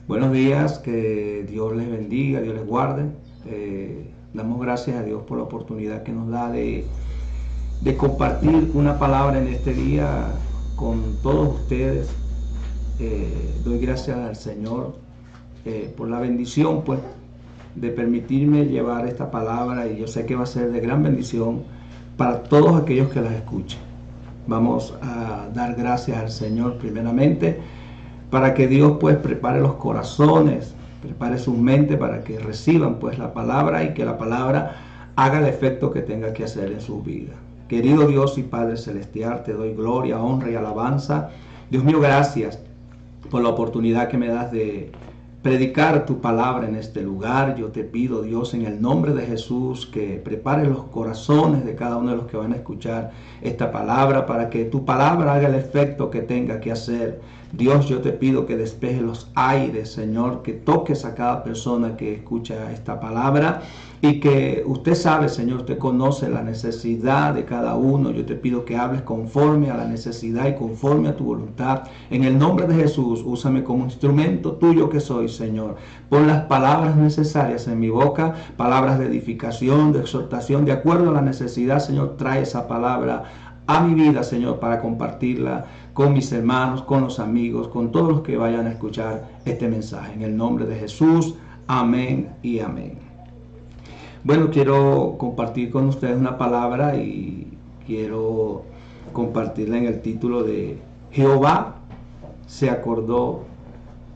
Buenos días, que Dios les bendiga, Dios les guarde. Damos gracias a Dios por la oportunidad que nos da de compartir una palabra en este día con todos ustedes. Doy gracias al Señor por la bendición, pues, de permitirme llevar esta palabra, y yo sé que va a ser de gran bendición para todos aquellos que las escuchen. Vamos a dar gracias al Señor primeramente para que Dios pues prepare los corazones, prepare sus mentes para que reciban pues la palabra y que la palabra haga el efecto que tenga que hacer en sus vidas. Querido Dios y Padre Celestial, te doy gloria, honra y alabanza. Dios mío, gracias por la oportunidad que me das de predicar tu palabra en este lugar. Yo te pido, Dios, en el nombre de Jesús, que prepare los corazones de cada uno de los que van a escuchar esta palabra para que tu palabra haga el efecto que tenga que hacer. Dios, yo te pido que despeje los aires, Señor, que toques a cada persona que escucha esta palabra y que usted sabe, Señor, usted conoce la necesidad de cada uno. Yo te pido que hables conforme a la necesidad y conforme a tu voluntad. En el nombre de Jesús, úsame como instrumento tuyo que soy, Señor. Pon las palabras necesarias en mi boca, palabras de edificación, de exhortación, de acuerdo a la necesidad, Señor. Trae esa palabra a mi vida, Señor, para compartirla con mis hermanos, con los amigos, con todos los que vayan a escuchar este mensaje. En el nombre de Jesús, amén y amén. Bueno, quiero compartir con ustedes una palabra y quiero compartirla en el título de Jehová se acordó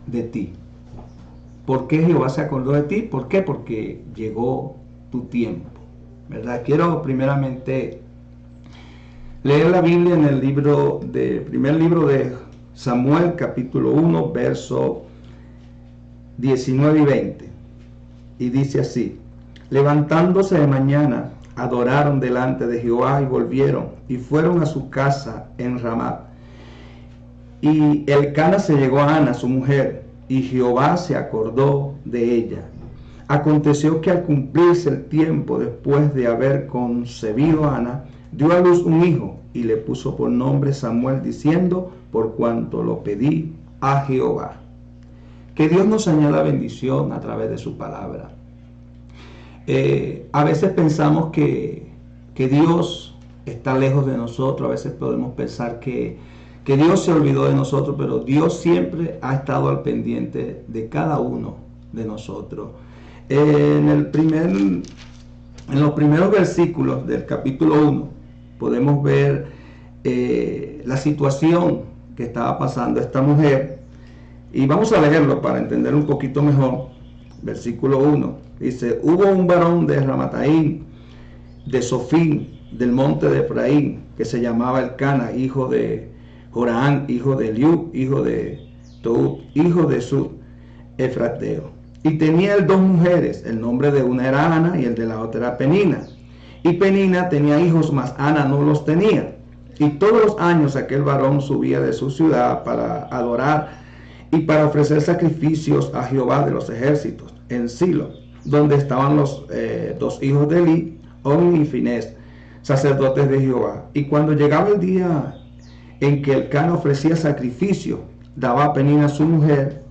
de ti. ¿Por qué Jehová se acordó de ti? ¿Por qué? Porque llegó tu tiempo, ¿verdad? Quiero primeramente leer la Biblia en el primer libro de Samuel, capítulo 1, verso 19 y 20. Y dice así: levantándose de mañana, adoraron delante de Jehová y volvieron y fueron a su casa en Ramá. Y Elcana se llegó a Ana, su mujer, y Jehová se acordó de ella. Aconteció que al cumplirse el tiempo, después de haber concebido a Ana, dio a luz un hijo y le puso por nombre Samuel, diciendo: por cuanto lo pedí a Jehová. Que Dios nos añada bendición a través de su palabra. A veces pensamos que Dios está lejos de nosotros, a veces podemos pensar que Dios se olvidó de nosotros, pero Dios siempre ha estado al pendiente de cada uno de nosotros. En los primeros versículos del capítulo 1 podemos ver la situación que estaba pasando esta mujer, y vamos a leerlo para entender un poquito mejor. Versículo 1 dice: hubo un varón de Ramataim, de Sofín, del monte de Efraín, que se llamaba Elcana, hijo de Joram, hijo de Eliú, hijo de Toub, hijo de Sud, Efrateo. Y tenía él dos mujeres, el nombre de una era Ana y el de la otra era Penina. Y Penina tenía hijos, mas Ana no los tenía. Y todos los años aquel varón subía de su ciudad para adorar y para ofrecer sacrificios a Jehová de los ejércitos en Silo, donde estaban los dos hijos de Eli, Ofni y Finés, sacerdotes de Jehová. Y cuando llegaba el día en que Elcana ofrecía sacrificio, daba a Penina su mujer,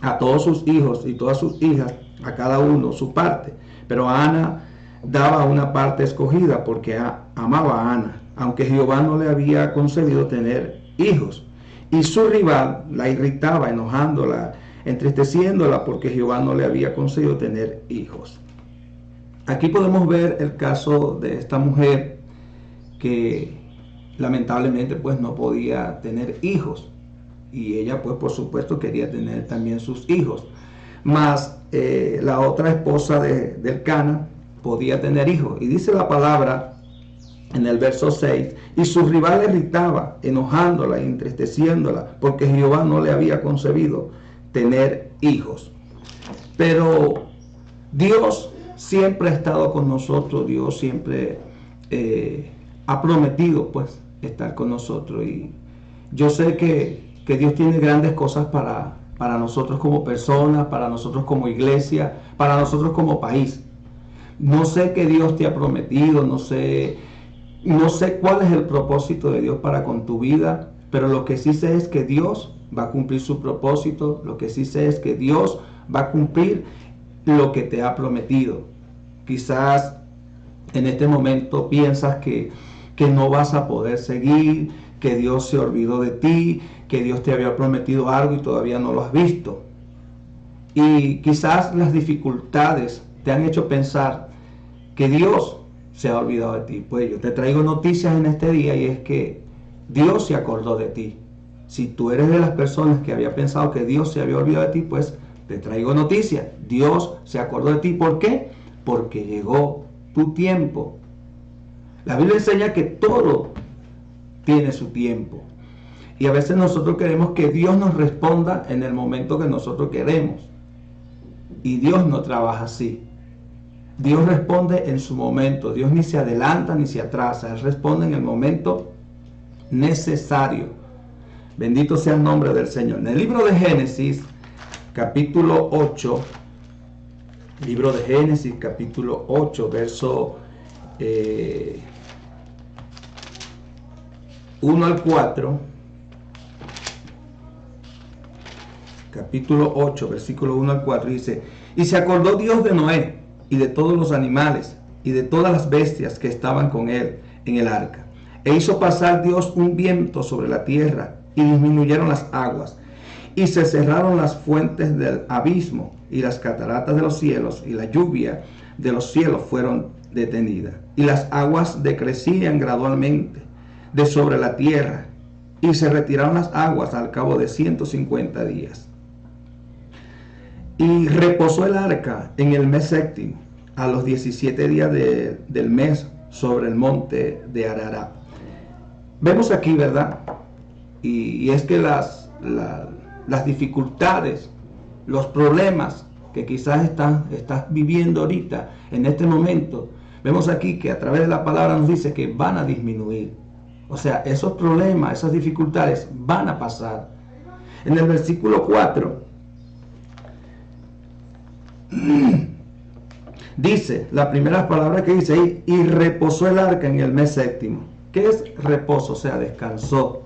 a todos sus hijos y todas sus hijas, a cada uno su parte, pero a Ana daba una parte escogida, porque amaba a Ana, aunque Jehová no le había concedido tener hijos. Y su rival la irritaba, enojándola, entristeciéndola, porque Jehová no le había concedido tener hijos. Aquí podemos ver el caso de esta mujer que lamentablemente pues no podía tener hijos, y ella pues por supuesto quería tener también sus hijos, mas la otra esposa de Elcana podía tener hijos. Y dice la palabra en el verso 6: y su rival la irritaba, enojándola y entristeciéndola, porque Jehová no le había concebido tener hijos. Pero Dios siempre ha estado con nosotros. Dios siempre ha prometido pues estar con nosotros, y yo sé que Dios tiene grandes cosas para nosotros como personas, para nosotros como iglesia, para nosotros como país. No sé qué Dios te ha prometido, no sé cuál es el propósito de Dios para con tu vida, pero lo que sí sé es que Dios va a cumplir su propósito. Lo que sí sé es que Dios va a cumplir lo que te ha prometido. Quizás en este momento piensas que no vas a poder seguir, que Dios se olvidó de ti, que Dios te había prometido algo y todavía no lo has visto. Y quizás las dificultades te han hecho pensar que Dios se ha olvidado de ti. Pues yo te traigo noticias en este día y es que Dios se acordó de ti. Si tú eres de las personas que había pensado que Dios se había olvidado de ti, pues te traigo noticias. Dios se acordó de ti. ¿Por qué? Porque llegó tu tiempo. La Biblia enseña que todo tiene su tiempo. Y a veces nosotros queremos que Dios nos responda en el momento que nosotros queremos. Y Dios no trabaja así. Dios responde en su momento. Dios ni se adelanta ni se atrasa. Él responde en el momento necesario. Bendito sea el nombre del Señor. En el libro de Génesis, capítulo 8, libro de Génesis, capítulo 8, verso 1 al 4, capítulo 8, versículo 1 al 4, dice: y se acordó Dios de Noé y de todos los animales y de todas las bestias que estaban con él en el arca. E hizo pasar Dios un viento sobre la tierra, y disminuyeron las aguas, y se cerraron las fuentes del abismo, y las cataratas de los cielos, y la lluvia de los cielos fueron detenidas. Y las aguas decrecían gradualmente de sobre la tierra, y se retiraron las aguas al cabo de 150 días. Y reposó el arca en el mes séptimo, a los 17 días del mes, sobre el monte de Ararat. Vemos aquí, ¿verdad? Y es que las dificultades, los problemas que quizás estás viviendo ahorita, en este momento, vemos aquí que a través de la palabra nos dice que van a disminuir. O sea, esos problemas, esas dificultades van a pasar. En el versículo 4, dice, la primera palabra que dice ahí: y reposó el arca en el mes séptimo. ¿Qué es reposo? O sea, descansó.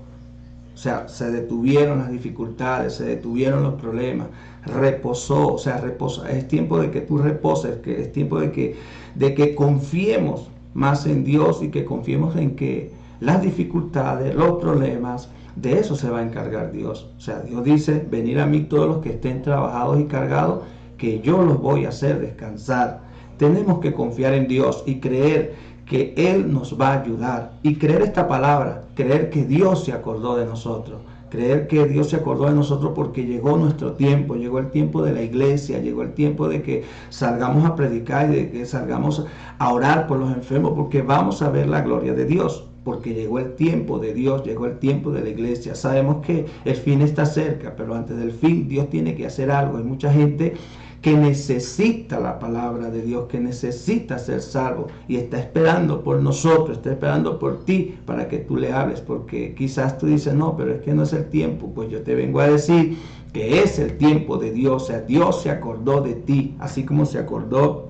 O sea, se detuvieron las dificultades, se detuvieron los problemas, reposó, o sea, reposa. Es tiempo de que tú reposes, que es tiempo de que confiemos más en Dios y que confiemos en que las dificultades, los problemas, de eso se va a encargar Dios. O sea, Dios dice: venid a mí todos los que estén trabajados y cargados, que yo los voy a hacer descansar. Tenemos que confiar en Dios y creer que Él nos va a ayudar, y creer esta palabra, creer que Dios se acordó de nosotros, creer que Dios se acordó de nosotros porque llegó nuestro tiempo, llegó el tiempo de la iglesia, llegó el tiempo de que salgamos a predicar y de que salgamos a orar por los enfermos, porque vamos a ver la gloria de Dios, porque llegó el tiempo de Dios, llegó el tiempo de la iglesia. Sabemos que el fin está cerca, pero antes del fin Dios tiene que hacer algo. Hay mucha gente que necesita la palabra de Dios, que necesita ser salvo y está esperando por nosotros, está esperando por ti para que tú le hables, porque quizás tú dices: no, pero es que no es el tiempo. Pues yo te vengo a decir que es el tiempo de Dios. O sea, Dios se acordó de ti, así como se acordó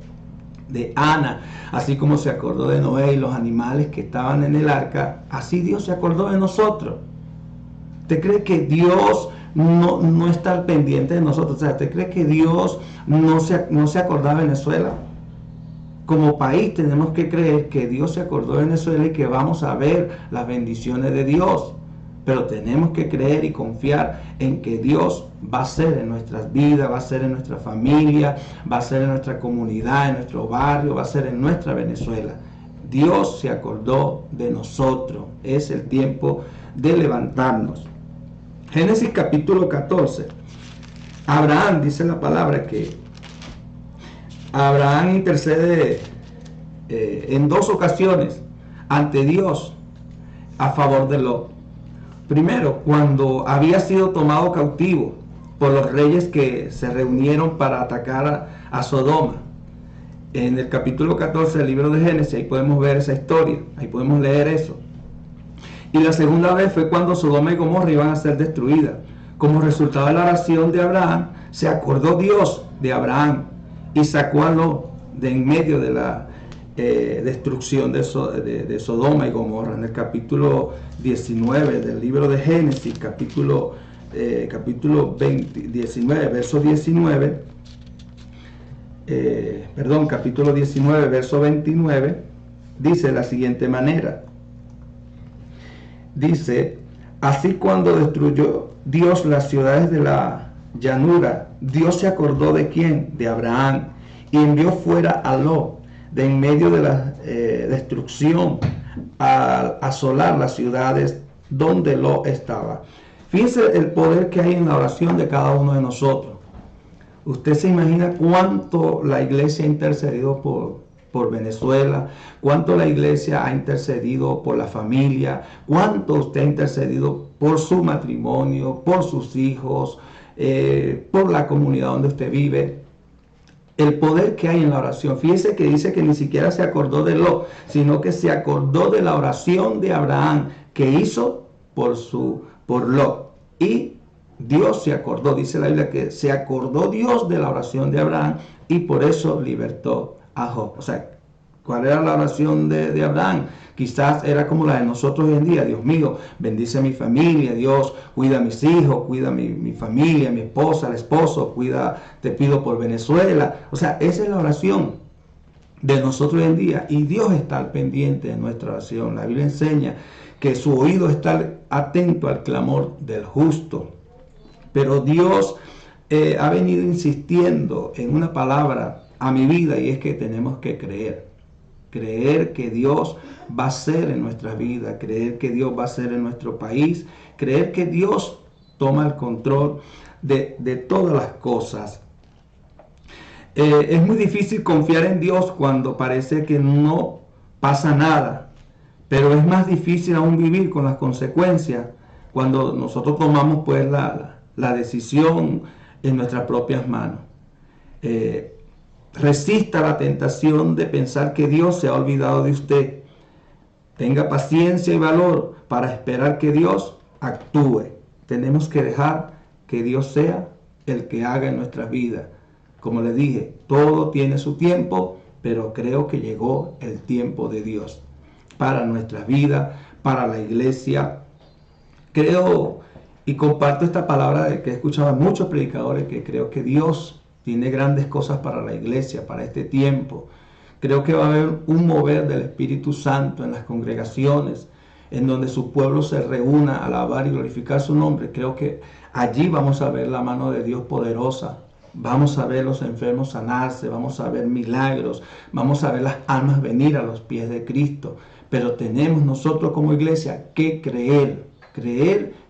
de Ana, así como se acordó de Noé y los animales que estaban en el arca, así Dios se acordó de nosotros. ¿Te crees que Dios no está al pendiente de nosotros? O sea, ¿te crees que Dios no se acordaba de Venezuela? Como país tenemos que creer que Dios se acordó de Venezuela y que vamos a ver las bendiciones de Dios. Pero tenemos que creer y confiar en que Dios va a ser en nuestras vidas, va a ser en nuestra familia, va a ser en nuestra comunidad, en nuestro barrio, va a ser en nuestra Venezuela. Dios se acordó de nosotros. Es el tiempo de levantarnos. Génesis capítulo 14. Abraham, dice la palabra que Abraham intercede en dos ocasiones ante Dios a favor de Lot. Primero, cuando había sido tomado cautivo por los reyes que se reunieron para atacar a Sodoma. En el capítulo 14 del libro de Génesis, ahí podemos ver esa historia, ahí podemos leer eso. Y la segunda vez fue cuando Sodoma y Gomorra iban a ser destruidas. Como resultado de la oración de Abraham, se acordó Dios de Abraham y sacó a Lot de en medio de la destrucción de Sodoma y Gomorra. En el capítulo 19 del libro de Génesis, capítulo capítulo 19, verso 19, capítulo 19, verso 29, dice de la siguiente manera. Dice, así cuando destruyó Dios las ciudades de la llanura, Dios se acordó de ¿quién? De Abraham, y envió fuera a Lot de en medio de la destrucción a asolar las ciudades donde Lot estaba. Fíjense el poder que hay en la oración de cada uno de nosotros. Usted se imagina cuánto la iglesia ha intercedido por Venezuela, cuánto la iglesia ha intercedido por la familia, cuánto usted ha intercedido por su matrimonio, por sus hijos, por la comunidad donde usted vive. El poder que hay en la oración. Fíjese que dice que ni siquiera se acordó de Lot, sino que se acordó de la oración de Abraham que hizo por Lot. Y Dios se acordó, dice la Biblia, que se acordó Dios de la oración de Abraham y por eso libertó a Job. O sea, ¿cuál era la oración de Abraham? Quizás era como la de nosotros hoy en día. Dios mío, bendice a mi familia. Dios, cuida a mis hijos, cuida a mi familia, mi esposa, el esposo, te pido por Venezuela. O sea, esa es la oración de nosotros hoy en día. Y Dios está al pendiente de nuestra oración. La Biblia enseña que su oído está atento al clamor del justo. Pero Dios ha venido insistiendo en una palabra a mi vida, y es que tenemos que creer. Creer que Dios va a ser en nuestra vida, creer que Dios va a ser en nuestro país, creer que Dios toma el control de todas las cosas. Es muy difícil confiar en Dios cuando parece que no pasa nada, pero es más difícil aún vivir con las consecuencias cuando nosotros tomamos pues la decisión en nuestras propias manos. Resista la tentación de pensar que Dios se ha olvidado de usted. Tenga paciencia y valor para esperar que Dios actúe. Tenemos que dejar que Dios sea el que haga en nuestras vidas. Como les dije, todo tiene su tiempo, pero creo que llegó el tiempo de Dios para nuestras vidas, para la iglesia. Creo y comparto esta palabra de que he escuchado a muchos predicadores, que creo que Dios tiene grandes cosas para la iglesia, para este tiempo. Creo que va a haber un mover del Espíritu Santo en las congregaciones, en donde su pueblo se reúna a alabar y glorificar su nombre. Creo que allí vamos a ver la mano de Dios poderosa. Vamos a ver los enfermos sanarse, vamos a ver milagros, vamos a ver las almas venir a los pies de Cristo. Pero tenemos nosotros como iglesia que creer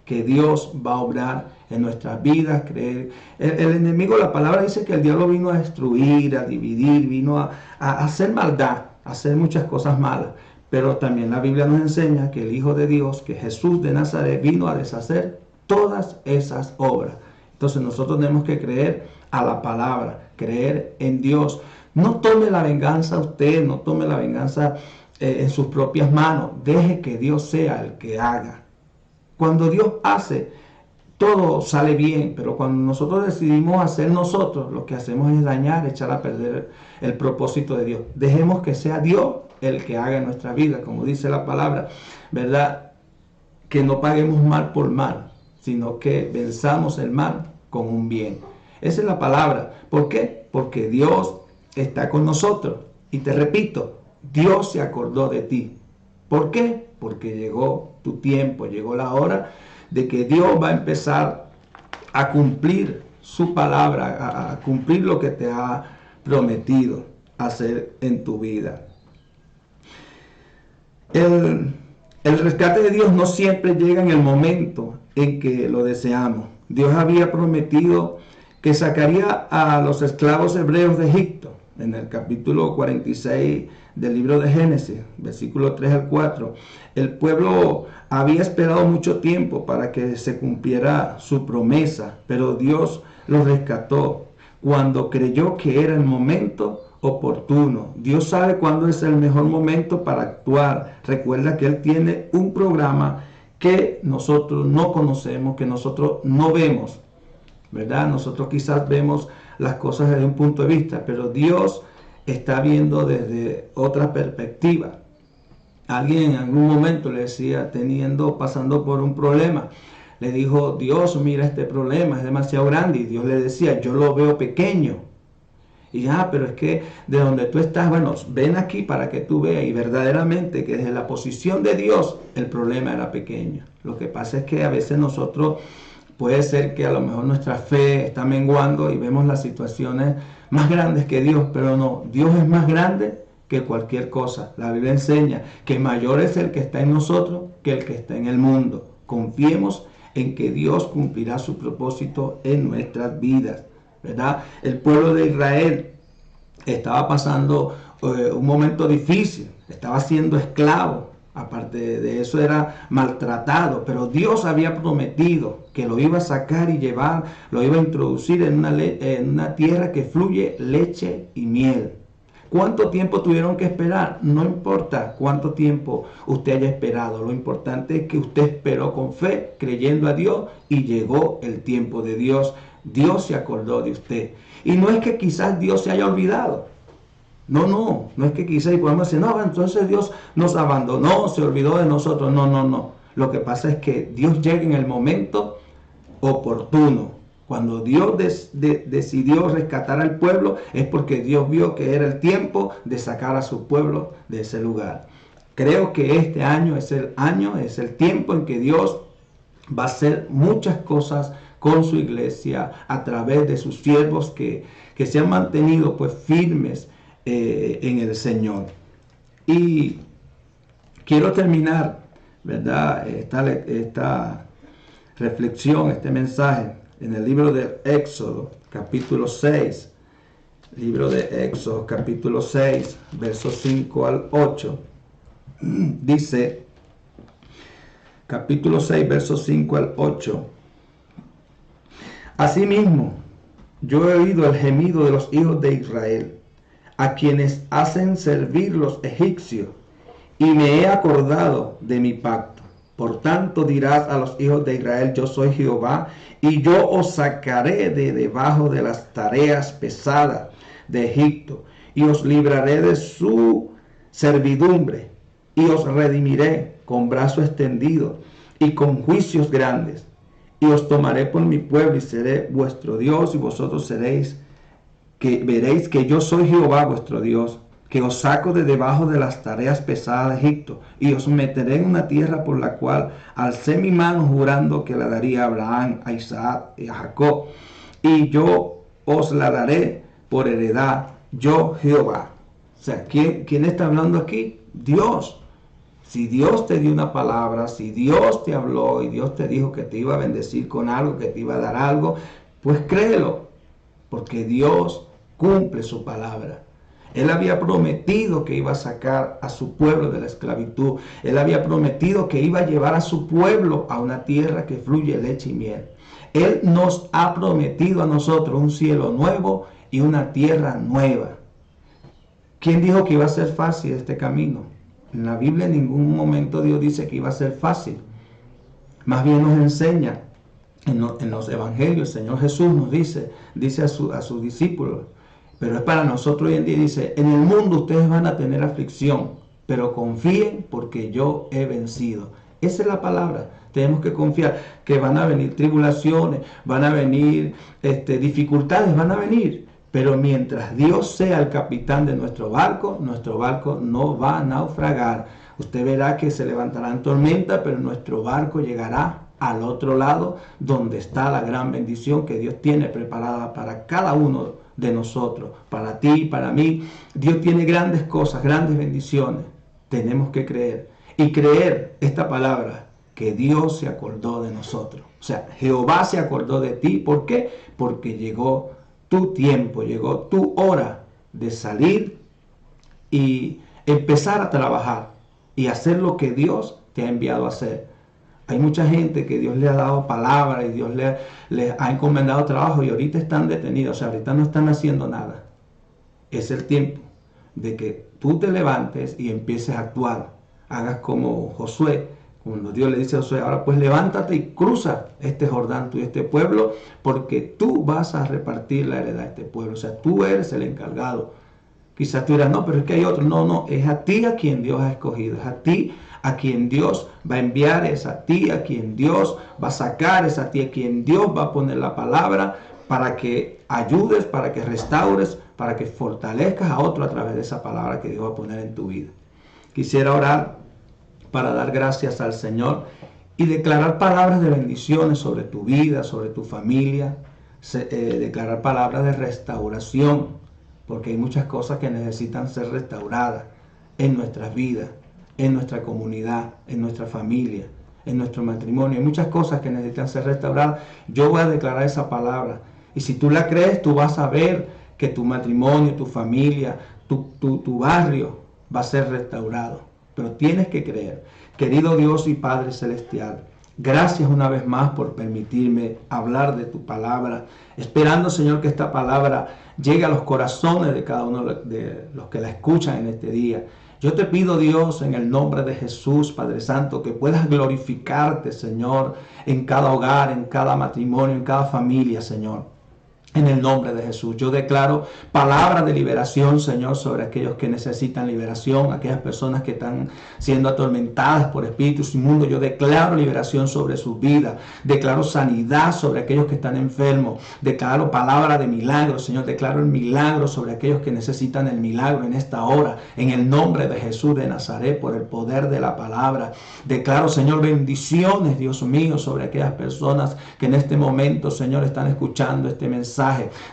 que Dios va a obrar en nuestras vidas, creer. El enemigo, la palabra dice que el diablo vino a destruir, a dividir, vino a hacer maldad, a hacer muchas cosas malas. Pero también la Biblia nos enseña que el Hijo de Dios, que Jesús de Nazaret, vino a deshacer todas esas obras. Entonces nosotros tenemos que creer a la palabra, creer en Dios. No tome la venganza usted, no tome la venganza en sus propias manos. Deje que Dios sea el que haga. Cuando Dios hace, todo sale bien, pero cuando nosotros decidimos hacer nosotros, lo que hacemos es dañar, echar a perder el propósito de Dios. Dejemos que sea Dios el que haga en nuestra vida, como dice la palabra, ¿verdad? Que no paguemos mal por mal, sino que venzamos el mal con un bien. Esa es la palabra. ¿Por qué? Porque Dios está con nosotros. Y te repito, Dios se acordó de ti. ¿Por qué? Porque llegó tu tiempo, llegó la hora de que Dios va a empezar a cumplir su palabra, a cumplir lo que te ha prometido hacer en tu vida. El rescate de Dios no siempre llega en el momento en que lo deseamos. Dios había prometido que sacaría a los esclavos hebreos de Egipto. En el capítulo 46 del libro de Génesis, versículo 3 al 4, el pueblo había esperado mucho tiempo para que se cumpliera su promesa, pero Dios los rescató cuando creyó que era el momento oportuno. Dios sabe cuándo es el mejor momento para actuar. Recuerda que Él tiene un programa que nosotros no conocemos, que nosotros no vemos, ¿verdad? Nosotros quizás vemos las cosas desde un punto de vista, pero Dios está viendo desde otra perspectiva. Alguien en algún momento le decía, pasando por un problema, le dijo, Dios, mira este problema, es demasiado grande. Y Dios le decía, yo lo veo pequeño. Y pero es que de donde tú estás, bueno, ven aquí para que tú veas. Y verdaderamente que desde la posición de Dios el problema era pequeño. Lo que pasa es que a veces nosotros, puede ser que a lo mejor nuestra fe está menguando y vemos las situaciones más grandes que Dios, pero no, Dios es más grande que cualquier cosa. La Biblia enseña que mayor es el que está en nosotros que el que está en el mundo. Confiemos en que Dios cumplirá su propósito en nuestras vidas, ¿verdad? El pueblo de Israel estaba pasando un momento difícil, estaba siendo esclavo. Aparte de eso era maltratado, pero Dios había prometido que lo iba a sacar y llevar, lo iba a introducir en una tierra que fluye leche y miel. ¿Cuánto tiempo tuvieron que esperar? No importa cuánto tiempo usted haya esperado, lo importante es que usted esperó con fe, creyendo a Dios, y llegó el tiempo de Dios. Dios se acordó de usted. Y no es que quizás Dios se haya olvidado. No es que quizás podemos decir, no, entonces Dios nos abandonó, se olvidó de nosotros. No. Lo que pasa es que Dios llega en el momento oportuno. Cuando Dios decidió rescatar al pueblo, es porque Dios vio que era el tiempo de sacar a su pueblo de ese lugar. Creo que este año, es el tiempo en que Dios va a hacer muchas cosas con su iglesia a través de sus siervos que se han mantenido pues firmes en el Señor. Y quiero terminar, ¿verdad?, esta reflexión, este mensaje en el libro de Éxodo, capítulo 6. Libro de Éxodo, capítulo 6, versos 5 al 8. Dice, capítulo 6, versos 5 al 8. Asimismo, yo he oído el gemido de los hijos de Israel, a quienes hacen servir los egipcios, y me he acordado de mi pacto. Por tanto dirás a los hijos de Israel, yo soy Jehová, y yo os sacaré de debajo de las tareas pesadas de Egipto, y os libraré de su servidumbre, y os redimiré con brazo extendido y con juicios grandes, y os tomaré por mi pueblo y seré vuestro Dios, y vosotros veréis que yo soy Jehová vuestro Dios, que os saco de debajo de las tareas pesadas de Egipto, y os meteré en una tierra por la cual alcé mi mano jurando que la daría a Abraham, a Isaac y a Jacob, y yo os la daré por heredad, yo Jehová. O sea, ¿quién está hablando aquí? Dios. Si Dios te dio una palabra, si Dios te habló y Dios te dijo que te iba a bendecir con algo, que te iba a dar algo, pues créelo, porque Dios cumple su palabra. Él había prometido que iba a sacar a su pueblo de la esclavitud. Él había prometido que iba a llevar a su pueblo a una tierra que fluye leche y miel. Él nos ha prometido a nosotros un cielo nuevo y una tierra nueva. ¿Quién dijo que iba a ser fácil este camino? En la Biblia en ningún momento Dios dice que iba a ser fácil. Más bien nos enseña en los evangelios. El Señor Jesús nos dice a sus discípulos, pero es para nosotros hoy en día, dice, en el mundo ustedes van a tener aflicción, pero confíen porque yo he vencido. Esa es la palabra. Tenemos que confiar que van a venir tribulaciones, van a venir dificultades, van a venir. Pero mientras Dios sea el capitán de nuestro barco no va a naufragar. Usted verá que se levantarán tormentas, pero nuestro barco llegará al otro lado, donde está la gran bendición que Dios tiene preparada para cada uno de nosotros, para ti, para mí. Dios tiene grandes cosas, grandes bendiciones. Tenemos que creer. Y creer esta palabra, que Dios se acordó de nosotros. O sea, Jehová se acordó de ti. ¿Por qué? Porque llegó tu tiempo, llegó tu hora de salir y empezar a trabajar y hacer lo que Dios te ha enviado a hacer. Hay mucha gente que Dios le ha dado palabra y Dios le ha encomendado trabajo y ahorita están detenidos, o sea, ahorita no están haciendo nada. Es el tiempo de que tú te levantes y empieces a actuar. Hagas como Josué, cuando Dios le dice a Josué, ahora pues levántate y cruza este Jordán, tú y este pueblo, porque tú vas a repartir la heredad de este pueblo. O sea, tú eres el encargado. Quizás tú dirás, no, pero es que hay otro. No, es a ti a quien Dios ha escogido, es a ti A quien Dios va a enviar es a ti, a quien Dios va a sacar es a ti, a quien Dios va a poner la palabra para que ayudes, para que restaures, para que fortalezcas a otro a través de esa palabra que Dios va a poner en tu vida. Quisiera orar para dar gracias al Señor y declarar palabras de bendiciones sobre tu vida, sobre tu familia, declarar palabras de restauración, porque hay muchas cosas que necesitan ser restauradas en nuestras vidas, en nuestra comunidad, en nuestra familia, en nuestro matrimonio. Hay muchas cosas que necesitan ser restauradas. Yo voy a declarar esa palabra. Y si tú la crees, tú vas a ver que tu matrimonio, tu familia, tu barrio va a ser restaurado. Pero tienes que creer. Querido Dios y Padre Celestial, gracias una vez más por permitirme hablar de tu palabra, esperando, Señor, que esta palabra llegue a los corazones de cada uno de los que la escuchan en este día. Yo te pido, Dios, en el nombre de Jesús, Padre Santo, que puedas glorificarte, Señor, en cada hogar, en cada matrimonio, en cada familia, Señor. En el nombre de Jesús, yo declaro palabra de liberación, Señor, sobre aquellos que necesitan liberación, aquellas personas que están siendo atormentadas por espíritus inmundos. Yo declaro liberación sobre sus vidas, declaro sanidad sobre aquellos que están enfermos, declaro palabra de milagro, Señor, declaro el milagro sobre aquellos que necesitan el milagro en esta hora, en el nombre de Jesús de Nazaret, por el poder de la palabra. Declaro, Señor, bendiciones, Dios mío, sobre aquellas personas que en este momento, Señor, están escuchando este mensaje.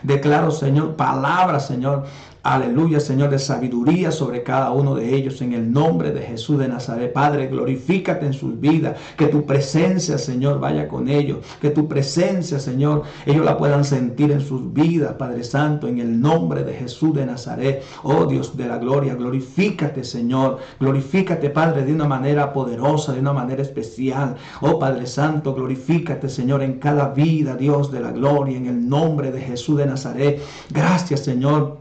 Declaro, Señor, palabras, Señor, aleluya, Señor, de sabiduría sobre cada uno de ellos en el nombre de Jesús de Nazaret. Padre, glorifícate en sus vidas, que tu presencia, Señor, vaya con ellos, que tu presencia, Señor, ellos la puedan sentir en sus vidas, Padre Santo, en el nombre de Jesús de Nazaret. Oh Dios de la gloria, glorifícate, Señor, glorifícate, Padre, de una manera poderosa, de una manera especial. Oh Padre Santo, glorifícate, Señor, en cada vida, Dios de la gloria, en el nombre de Jesús de Nazaret. Gracias, Señor.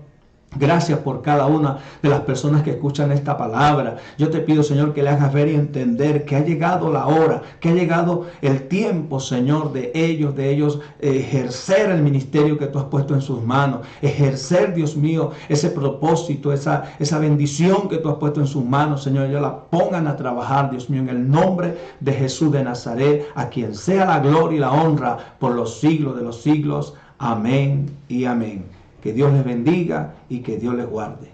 Gracias por cada una de las personas que escuchan esta palabra. Yo te pido, Señor, que le hagas ver y entender que ha llegado la hora, que ha llegado el tiempo, Señor, de ellos ejercer el ministerio que tú has puesto en sus manos, ejercer, Dios mío, ese propósito, esa bendición que tú has puesto en sus manos, Señor. Ellos la pongan a trabajar, Dios mío, en el nombre de Jesús de Nazaret, a quien sea la gloria y la honra por los siglos de los siglos. Amén y amén. Que Dios les bendiga y que Dios les guarde.